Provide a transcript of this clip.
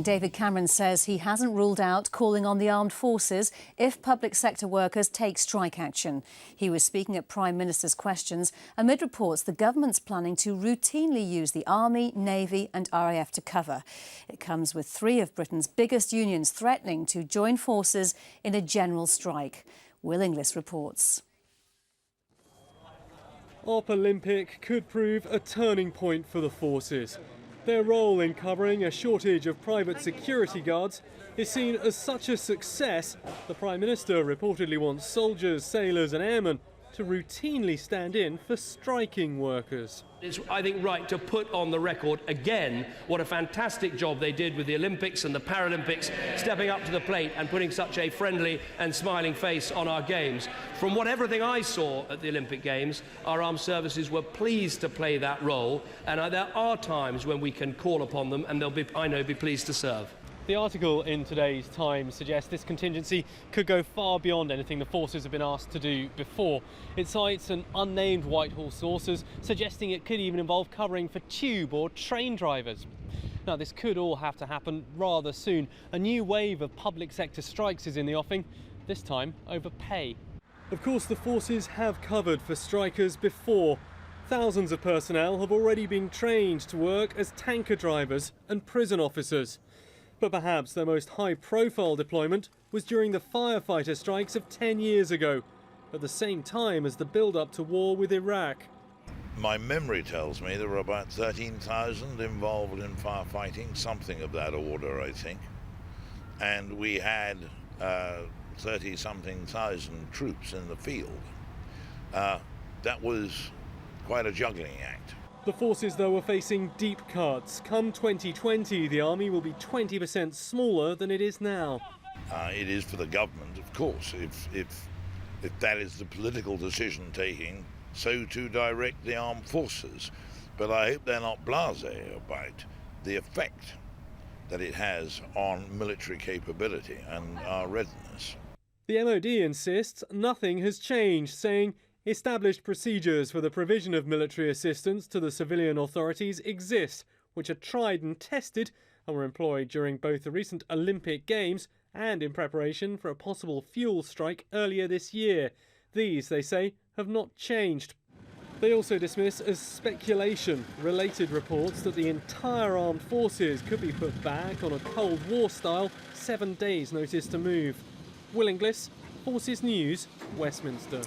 David Cameron says he hasn't ruled out calling on the armed forces if public sector workers take strike action. He was speaking at Prime Minister's questions amid reports the government's planning to routinely use the Army, Navy and RAF to cover. It comes with three of Britain's biggest unions threatening to join forces in a general strike. Will Inglis reports. ARP Olympic could prove a turning point for the forces. Their role in covering a shortage of private security guards is seen as such a success, the Prime Minister reportedly wants soldiers, sailors and airmen to routinely stand in for striking workers. It's, I think, right to put on the record again what a fantastic job they did with the Olympics and the Paralympics, stepping up to the plate and putting such a friendly and smiling face on our games. From everything I saw at the Olympic Games, our armed services were pleased to play that role, and there are times when we can call upon them and they'll be, I know, be pleased to serve. The article in today's Times suggests this contingency could go far beyond anything the forces have been asked to do before. It cites an unnamed Whitehall sources, suggesting it could even involve covering for tube or train drivers. Now, this could all have to happen rather soon. A new wave of public sector strikes is in the offing, this time over pay. Of course, the forces have covered for strikers before. Thousands of personnel have already been trained to work as tanker drivers and prison officers. But perhaps their most high-profile deployment was during the firefighter strikes of 10 years ago, at the same time as the build-up to war with Iraq. My memory tells me there were about 13,000 involved in firefighting, something of that order, I think. And we had 30-something thousand troops in the field. That was quite a juggling act. The forces, though, are facing deep cuts. Come 2020, the army will be 20% smaller than it is now. It is for the government, of course, if that is the political decision taking, so to direct the armed forces. But I hope they're not blasé about the effect that it has on military capability and our readiness. The MOD insists nothing has changed, saying established procedures for the provision of military assistance to the civilian authorities exist, which are tried and tested and were employed during both the recent Olympic Games and in preparation for a possible fuel strike earlier this year. These, they say, have not changed. They also dismiss as speculation related reports that the entire armed forces could be put back on a Cold War style 7 days notice to move. Will Inglis, Forces News, Westminster.